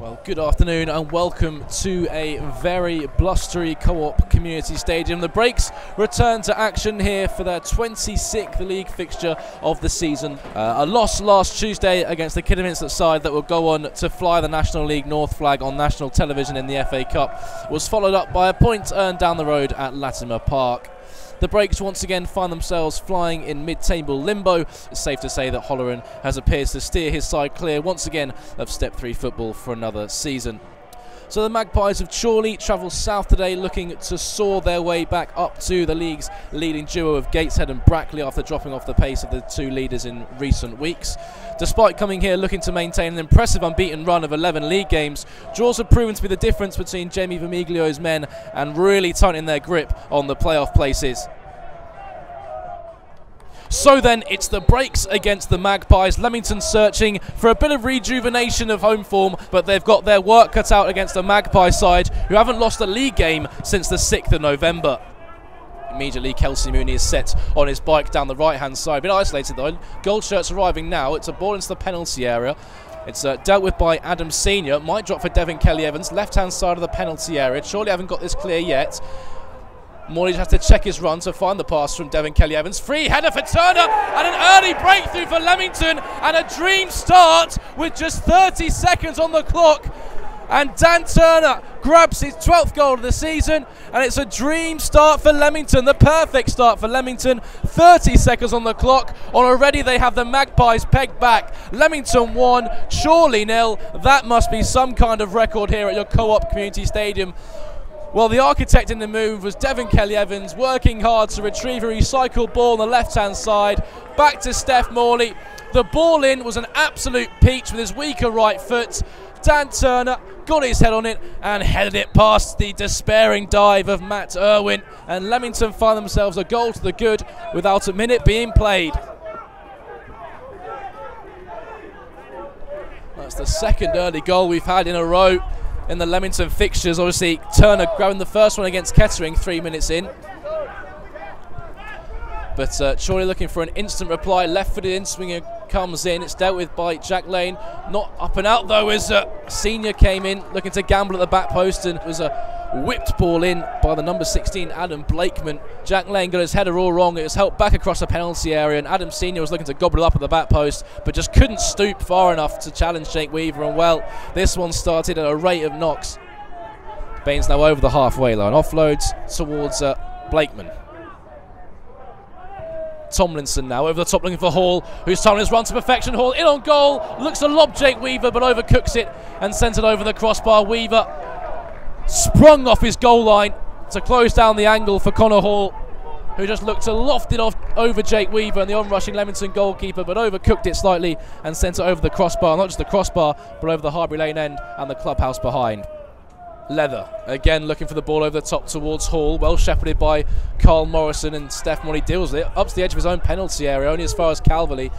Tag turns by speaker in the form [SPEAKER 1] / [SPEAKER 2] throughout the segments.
[SPEAKER 1] Well, good afternoon and welcome to a very blustery Co-op Community Stadium. The Breaks return to action here for their 26th league fixture of the season. A loss last Tuesday against the Kidderminster side that will go on to fly the National League North flag on national television in the FA Cup was followed up by a point earned down the road at Latimer Park. The Breaks once again find themselves flying in mid-table limbo. It's safe to say that Holleran has appeared to steer his side clear once again of Step 3 football for another season. So the Magpies of Chorley travel south today, looking to soar their way back up to the league's leading duo of Gateshead and Brackley after dropping off the pace of the two leaders in recent weeks. Despite coming here looking to maintain an impressive unbeaten run of 11 league games, draws have proven to be the difference between Jamie Vermiglio's men and really tightening their grip on the playoff places. So then, it's the Breaks against the Magpies. Leamington searching for a bit of rejuvenation of home form, but they've got their work cut out against the Magpie side, who haven't lost a league game since the 6th of November. Immediately, Kelsey Mooney is set on his bike down the right-hand side. A bit isolated though. Gold shirts arriving now. It's a ball into the penalty area. It's dealt with by Adam Senior. Might drop for Devin Kelly-Evans. Left-hand side of the penalty area. Surely haven't got this clear yet. Morley has to check his run to find the pass from Devin Kelly-Evans. Free header for Turner and an early breakthrough for Leamington and a dream start with just 30 seconds on the clock. And Dan Turner grabs his 12th goal of the season, and it's a dream start for Leamington, the perfect start for Leamington. 30 seconds on the clock, and already they have the Magpies pegged back. Leamington 1, Chorley 0. That must be some kind of record here at your Co-op Community Stadium. Well, the architect in the move was Devin Kelly-Evans, working hard to retrieve a recycled ball on the left-hand side. Back to Steph Morley. The ball in was an absolute peach with his weaker right foot. Dan Turner got his head on it and headed it past the despairing dive of Matt Irwin. And Leamington find themselves a goal to the good without a minute being played. That's the second early goal we've had in a row in the Leamington fixtures. Obviously, Turner grabbing the first one against Kettering 3 minutes in. But Chorley looking for an instant reply. Left-footed in-swinger comes in. It's dealt with by Jack Lane. Not up and out, though, as Senior came in looking to gamble at the back post, and it was a whipped ball in by the number 16, Adam Blakeman. Jack Lane got his header all wrong. It was helped back across the penalty area, and Adam Senior was looking to gobble it up at the back post, but just couldn't stoop far enough to challenge Jake Weaver. And well, this one started at a rate of knocks. Baines now over the halfway line, offloads towards Blakeman. Tomlinson now over the top looking for Hall, who's time his run to perfection. Hall in on goal, looks to lob Jake Weaver, but overcooks it and sends it over the crossbar. Weaver sprung off his goal line to close down the angle for Connor Hall, who just looked to loft it off over Jake Weaver and the on-rushing Leamington goalkeeper, but overcooked it slightly and sent it over the crossbar. Not just the crossbar, but over the Harbury Lane end and the clubhouse behind. Leather again looking for the ball over the top towards Hall, well shepherded by Carl Morrison, and Steph Morley deals with it up to the edge of his own penalty area, only as far as Calverley.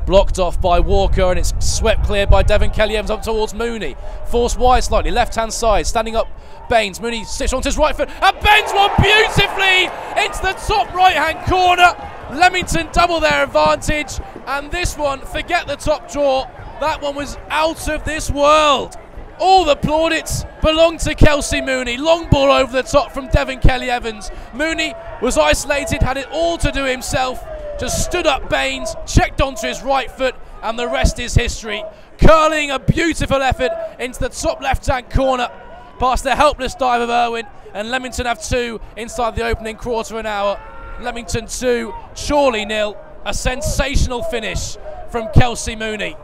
[SPEAKER 1] Blocked off by Walker, and it's swept clear by Devin Kelly-Evans up towards Mooney. Forced wide slightly, left-hand side, standing up Baines. Mooney sits onto his right foot and bends one beautifully into the top right-hand corner. Leamington double their advantage, and this one, forget the top draw, that one was out of this world. All the plaudits belong to Kelsey Mooney. Long ball over the top from Devin Kelly-Evans. Mooney was isolated, had it all to do himself. Just stood up Baines, checked onto his right foot, and the rest is history. Curling a beautiful effort into the top left-hand corner, past the helpless dive of Irwin, and Leamington have 2 inside the opening quarter of an hour. Leamington 2, Chorley 0. A sensational finish from Kelsey Mooney.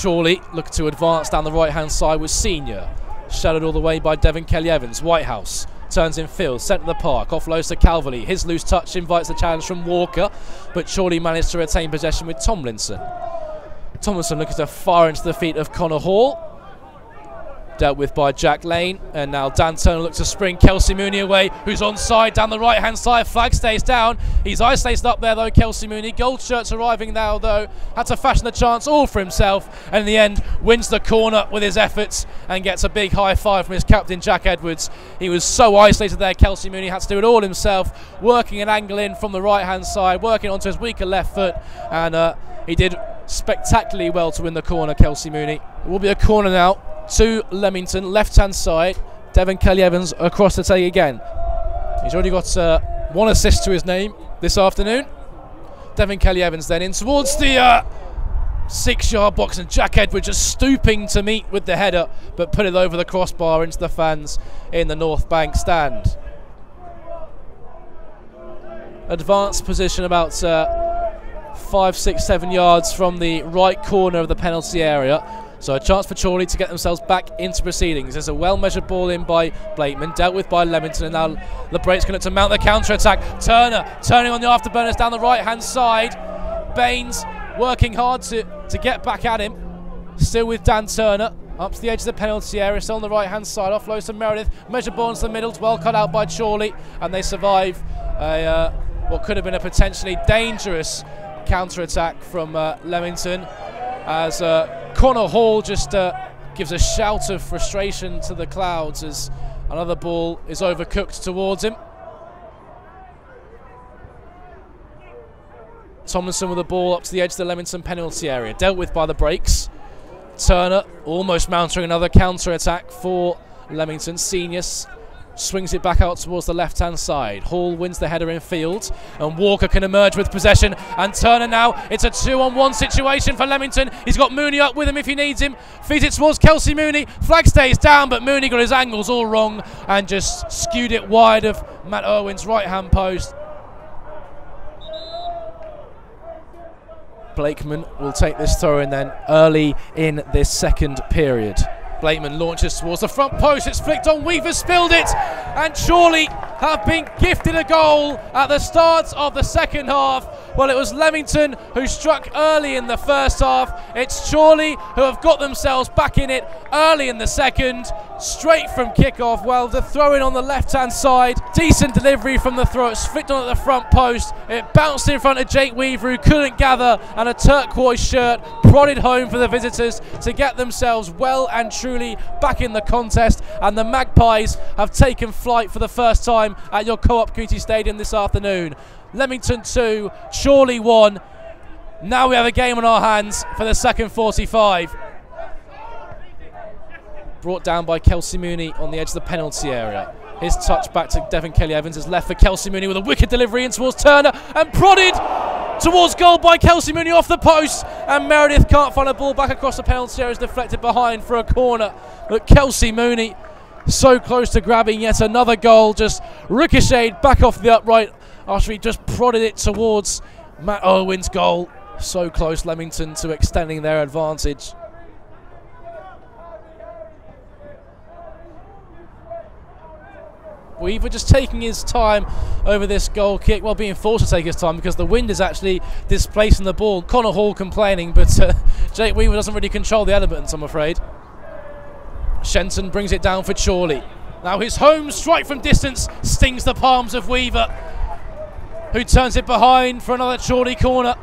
[SPEAKER 1] Chorley look to advance down the right-hand side with Senior. Shadowed all the way by Devin Kelly-Evans. Whitehouse turns in field, centre of the park, offloads to Calverley. His loose touch invites the challenge from Walker, but Chorley managed to retain possession with Tomlinson. Tomlinson looking to fire into the feet of Connor Hall. Dealt with by Jack Lane, and now Dan Turner looks to spring Kelsey Mooney away, who's onside down the right-hand side. Flag stays down. He's isolated up there though, Kelsey Mooney. Gold shirts arriving now though. Had to fashion the chance all for himself, and in the end wins the corner with his efforts and gets a big high five from his captain Jack Edwards. He was so isolated there, Kelsey Mooney had to do it all himself, working an angle in from the right-hand side, working onto his weaker left foot, and He did spectacularly well to win the corner, Kelsey Mooney. It will be a corner now to Leamington, left-hand side. Devon Kelly-Evans across the take again. He's already got 1 assist to his name this afternoon. Devon Kelly-Evans then in towards the 6-yard box, and Jack Edwards just stooping to meet with the header, but put it over the crossbar into the fans in the North Bank stand. Advanced position about 5, 6, 7 yards from the right corner of the penalty area. So a chance for Chorley to get themselves back into proceedings. There's a well-measured ball in by Blakeman, dealt with by Leamington, and now LeBrait's going to mount the counter-attack. Turner turning on the afterburners down the right-hand side. Baines working hard to get back at him. Still with Dan Turner. Up to the edge of the penalty area, still on the right-hand side. Offloads to Meredith. Measured ball into the middle. Well cut out by Chorley, and they survive what could have been a potentially dangerous counter-attack from Leamington, as Connor Hall just gives a shout of frustration to the clouds as another ball is overcooked towards him. Tomlinson with the ball up to the edge of the Leamington penalty area, dealt with by the breaks. Turner almost mounting another counter-attack for Leamington. Seniors swings it back out towards the left-hand side. Hall wins the header in field, and Walker can emerge with possession. And Turner now, it's a 2-on-1 situation for Leamington. He's got Mooney up with him if he needs him. Feeds it towards Kelsey Mooney. Flag stays down, but Mooney got his angles all wrong and just skewed it wide of Matt Irwin's right-hand post. Blakeman will take this throw in then early in this second period. Blakeman launches towards the front post. It's flicked on. Weaver spilled it, and Chorley have been gifted a goal at the start of the second half. Well, it was Leamington who struck early in the first half. It's Chorley who have got themselves back in it early in the second, straight from kickoff. Well, the throw-in on the left-hand side, decent delivery from the throw. It's flicked on at the front post. It bounced in front of Jake Weaver, who couldn't gather, and a turquoise shirt prodded home for the visitors to get themselves well and truly back in the contest. And the Magpies have taken flight for the first time at your Co-op Community Stadium this afternoon. Leamington 2, Chorley 1. Now we have a game on our hands for the second 45. Brought down by Kelsey Mooney on the edge of the penalty area. His touch back to Devon Kelly-Evans is left for Kelsey Mooney with a wicked delivery in towards Turner, and prodded towards goal by Kelsey Mooney off the post, and Meredith can't find a ball back across the penalty area. Is deflected behind for a corner, but Kelsey Mooney so close to grabbing yet another goal, just ricocheted back off the upright after he just prodded it towards Matt Irwin's goal. So close, Leamington, to extending their advantage. Weaver just taking his time over this goal kick, well, being forced to take his time because the wind is actually displacing the ball. Connor Hall complaining, but Jake Weaver doesn't really control the elements, I'm afraid. Shenton brings it down for Chorley. Now his home strike from distance stings the palms of Weaver, who turns it behind for another Chorley corner.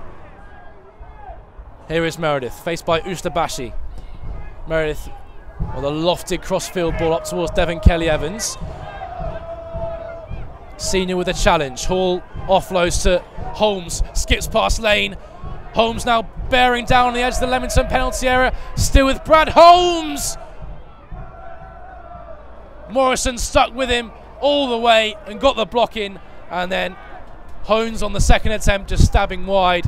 [SPEAKER 1] Here is Meredith, faced by Ustabashi. Meredith with a lofted crossfield ball up towards Devon Kelly-Evans. Senior with a challenge. Hall offloads to Holmes, skips past Lane. Holmes now bearing down on the edge of the Leamington penalty area. Still with Brad Holmes. Morrison stuck with him all the way and got the block in, and then Holmes on the second attempt just stabbing wide.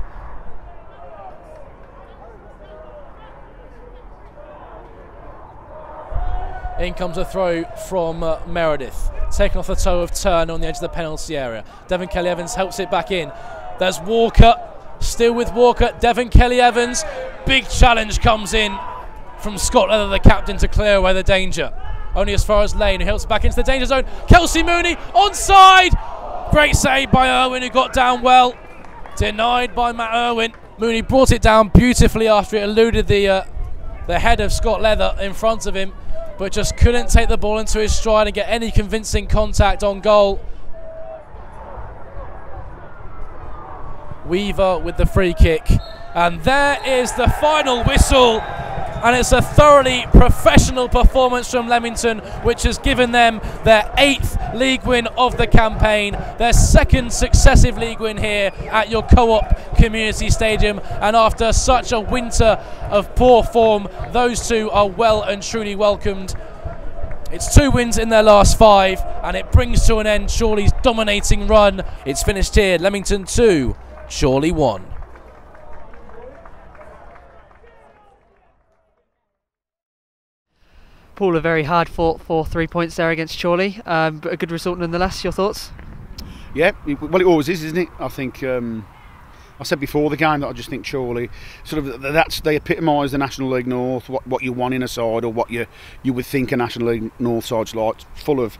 [SPEAKER 1] In comes a throw from Meredith, taken off the toe of Turner on the edge of the penalty area. Devon Kelly-Evans helps it back in. There's Walker, still with Walker. Devon Kelly-Evans, big challenge comes in from Scott Leather, the captain, to clear away the danger. Only as far as Lane, who helps back into the danger zone. Kelsey Mooney, onside! Great save by Irwin, who got down well. Denied by Matt Irwin. Mooney brought it down beautifully after it eluded the head of Scott Leather in front of him, but just couldn't take the ball into his stride and get any convincing contact on goal. Weaver with the free kick, and there is the final whistle, and it's a thoroughly professional performance from Leamington, which has given them their 8th league win of the campaign, their 2nd successive league win here at your Co-op Community Stadium, and after such a winter of poor form, those two are well and truly welcomed. It's 2 wins in their last 5, and it brings to an end Chorley's dominating run. It's finished here, Leamington 2, Chorley 1.
[SPEAKER 2] Paul, a very hard fought for 3 points there against Chorley, but a good result nonetheless. Your thoughts?
[SPEAKER 3] Yeah, well, it always is, isn't it? I think I said before the game that I just think Chorley sort of they epitomise the National League North, what you want in a side, or what you would think a National League North side's like, full of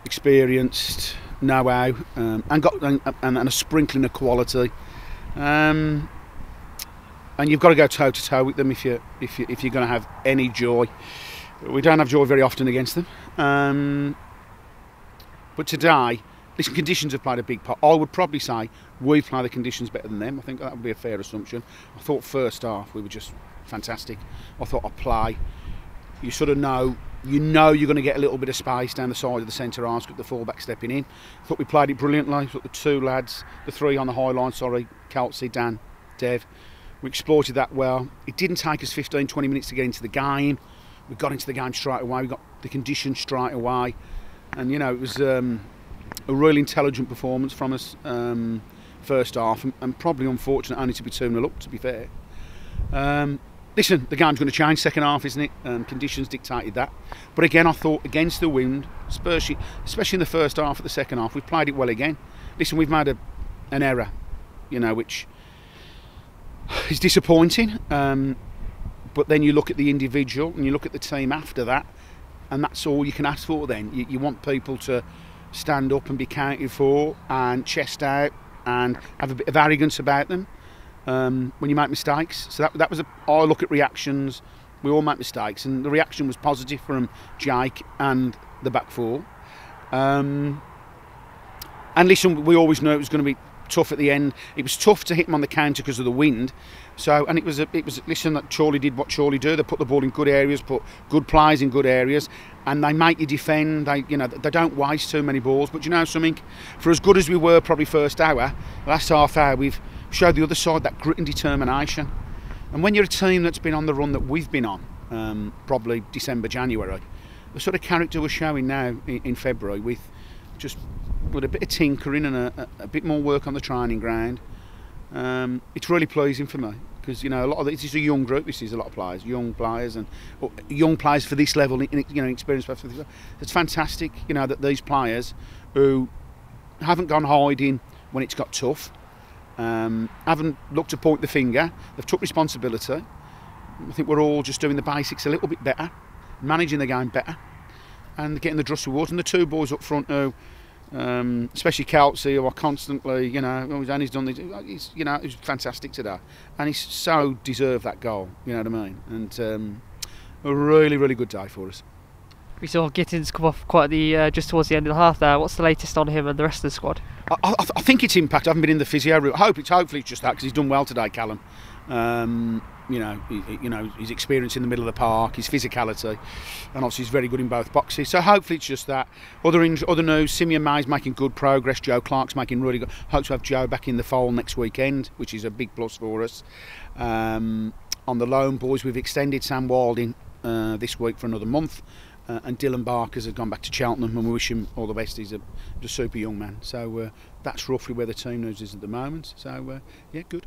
[SPEAKER 3] experienced know-how and a sprinkling of quality, and you've got to go toe to toe with them if you're going to have any joy. We don't have joy very often against them, but today, listen, conditions have played a big part. I would probably say we play the conditions better than them. I think that would be a fair assumption. I thought first half we were just fantastic. I thought our play, you sort of know you're going to get a little bit of space down the side of the centre half with the fullback stepping in. I thought we played it brilliantly. I thought the 2 lads, the 3 on the high line, Chorley, Dan, Dev, we exploited that well. It didn't take us 15-20 minutes to get into the game. We got into the game straight away. We got the conditions straight away, and it was a really intelligent performance from us first half, and probably unfortunate only to be 2-0 up, to be fair. Listen, the game's going to change second half, isn't it? Conditions dictated that, but again I thought against the wind, especially in the first half of the second half, we played it well again. Listen, we've made an error, which is disappointing, but then you look at the individual and you look at the team after that, and that's all you can ask for then. You want people to stand up and be counted for and chest out and have a bit of arrogance about them when you make mistakes. So that was I look at reactions. We all make mistakes, and the reaction was positive from Jake and the back 4. And listen, we always knew it was going to be tough at the end. It was tough to hit them on the counter because of the wind. So, and it was listen, that Chorley did what Chorley do. They put the ball in good areas, put good plays in good areas, and they make you defend. They don't waste too many balls. But you know something, for as good as we were probably first hour, last half hour we've showed the other side that grit and determination. And when you're a team that's been on the run that we've been on, probably December, January, the sort of character we're showing now in February with a bit of tinkering and a bit more work on the training ground, it's really pleasing for me, because a lot of this is a young group. This is a lot of players, young players for this level, experience. It's fantastic, that these players who haven't gone hiding when it's got tough, haven't looked to point the finger. They've took responsibility. I think we're all just doing the basics a little bit better, managing the game better, and getting the just rewards. And the 2 boys up front who, especially Chorley, who are constantly, and he's done this, he's fantastic today, and he's so deserved that goal. You know what I mean? And a really, really good day for us.
[SPEAKER 2] We saw Gittins come off quite just towards the end of the half there. What's the latest on him and the rest of the squad?
[SPEAKER 3] I think it's impact. I haven't been in the physio route. Hopefully it's just that, because he's done well today, Callum. His experience in the middle of the park, his physicality, and obviously he's very good in both boxes. So hopefully it's just that. Other news: Simeon May's making good progress. Joe Clark's making really good. Hope to have Joe back in the fold next weekend, which is a big plus for us. On the loan boys, we've extended Sam Wilding this week for another month. And Dylan Barker's has gone back to Cheltenham, and we wish him all the best. He's a super young man. So that's roughly where the team news is at the moment. So yeah, good.